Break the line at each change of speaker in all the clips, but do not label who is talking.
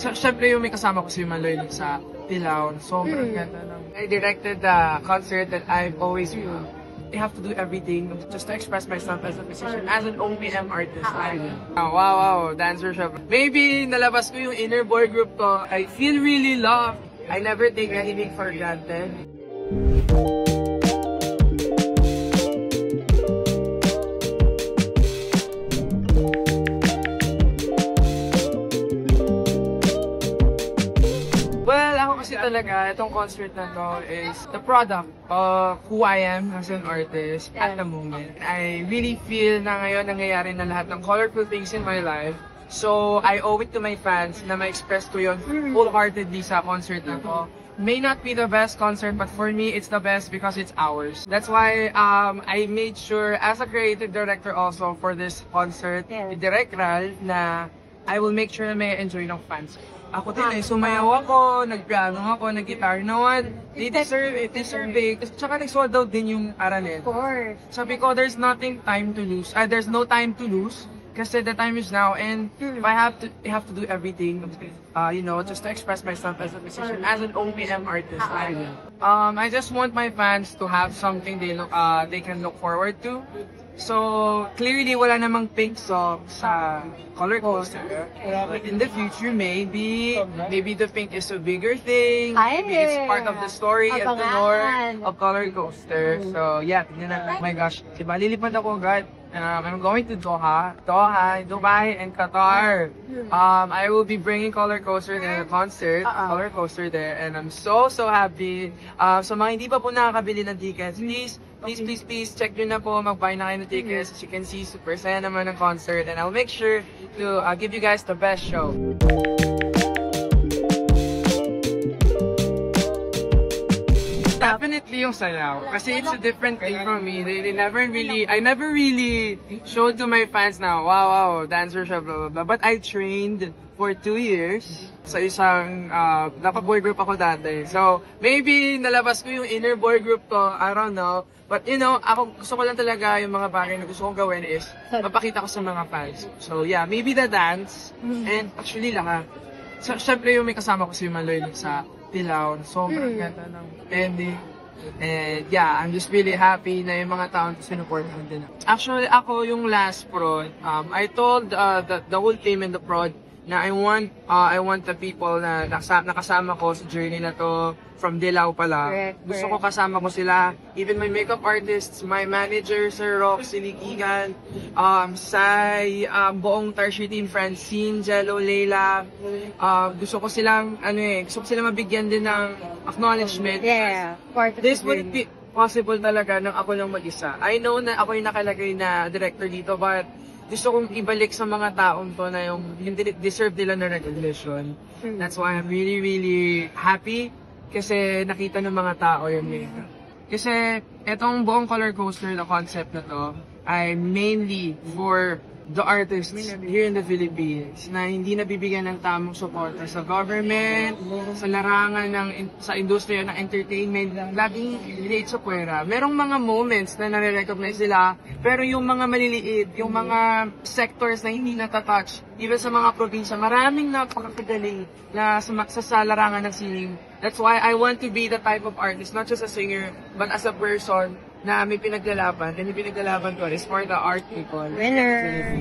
Siyempre yung may kasama ko si Maloy sa Ilaw. Sobrang ganda ng... I directed the concert that I've always I have to do everything just to express myself as a musician, as an OPM artist. Wow, dancer siya. Maybe nalabas ko yung inner boy group ko. I feel really loved. I never take anything for granted. Well, ako kasi talaga, itong concert na to is the product of who I am as an artist at the moment. I really feel na ngayon nangyayari na lahat ng colorful things in my life. So, I owe it to my fans na ma-express ko yun wholeheartedly sa concert na to. May not be the best concert, but for me, it's the best because it's ours. That's why I made sure, as a creative director also for this concert, Direct Ral, na I will make sure na may enjoy ng fans. Ako din sumayaw ako, nagpiano ako, nag-guitar. You know what? They deserve it, Tsaka nag-sold out din yung Aranet.
Of course.
Sabi ko, there's no time to lose. Kasi the time is now, and if I have to do everything, just to express myself as a musician, as an OPM artist. I just want my fans to have something they can look forward to. So, clearly, wala namang pink song sa Color Coaster. But in the future, maybe the pink is a bigger thing. Maybe it's part of the story at the lore of Color Coaster. So, yeah, tignan na. Oh my gosh, diba, lilipad ako agad. I'm going to Doha, Dubai, and Qatar. I will be bringing Color Coaster to the concert, Color Coaster there, and I'm so happy. So mga hindi pa po nakakabili ng tickets, please check nyo na po, mag-buy na kayo ng tickets. As you can see, super saya naman ng concert, and I'll make sure to give you guys the best show. Definitely yung sayaw. Kasi it's a different thing from me. I never really showed to my fans na, wow, dancer siya, blah, blah, blah. But I trained for 2 years sa isang, naka-boy group ako dati. So, maybe nalabas ko yung inner boy group ko, I don't know. But ako gusto ko lang talaga yung mga bagay na gusto kong gawin is mapakita ko sa mga fans. So, yeah, maybe the dance, and actually lahat. So, syempre yung may kasama ko si Maloy sa Ilaw. Sobrang ganda ng ending. And yeah, I'm just really happy na yung mga taong sinuportahan din. Actually, ako yung last prod. I told the whole team in the prod na I want the people na nakasama ko sa journey na to from Dilaw pala. Gusto ko kasama ko sila. Even my makeup artists, my manager, Sir Rock, Silikigan, Sai, buong Tarshi team, Francine, Jello, Leila. Gusto ko silang mabigyan din ng acknowledgement.
Yeah,
This wouldn't be possible talaga nang ako lang mag-isa. I know na ako yung nakalagay na director dito, but gusto kong ibalik sa mga taong to na yung deserve nila na recognition. That's why I'm really happy kasi nakita ng mga tao yun. Kasi etong buong Color Coaster na concept na to ay mainly for the artists here in the Philippines na hindi nabibigyan ng tamang suporta sa government, sa larangan sa industriya ng entertainment, laging relate sa pwera. Merong mga moments na nare-recognize sila, pero yung mga maliliit, yung mga sectors na hindi natatouch, even sa mga probinsya, maraming napakagaling na sa larangan ng singing. That's why I want to be the type of artist, not just a singer, but as a person na may pinaglalaban, and yung pinaglalaban ko is for the art people.
Winner!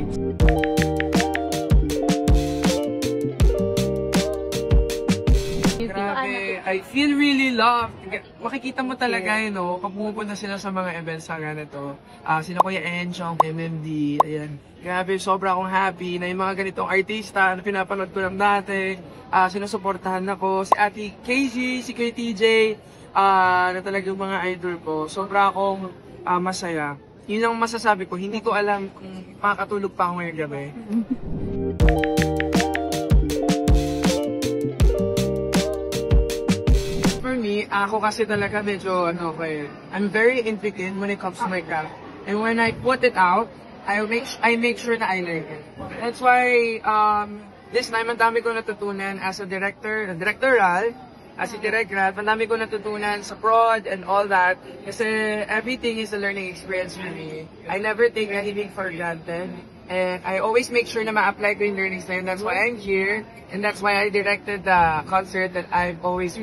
Grabe, I feel really loved. Makikita mo talaga pag pumupunta sila sa mga events sa ganito. Sila Kuya Enchong, MMD, ayan. Grabe, sobra akong happy na yung mga ganitong artista na pinapanood ko lang dati. Sinusuportahan ako, si Ate KG, si Kuya TJ, na talagang mga idol ko. Sobra akong masaya. Yun lang masasabi ko, hindi ko alam kung makakatulog pa ako ngayong gabi. For me, ako kasi talaga medyo I'm very intricate when it comes to my craft. And when I put it out, I make sure na I learn it. That's why this time, ang dami ko natutunan as a directoral, as a Direct Ral, ang dami ko natutunan sa prod and all that. Kasi everything is a learning experience for me. I never take anything for granted. And I always make sure na ma-apply ko yung learnings na yun. That's why I'm here. And that's why I directed the concert that I've always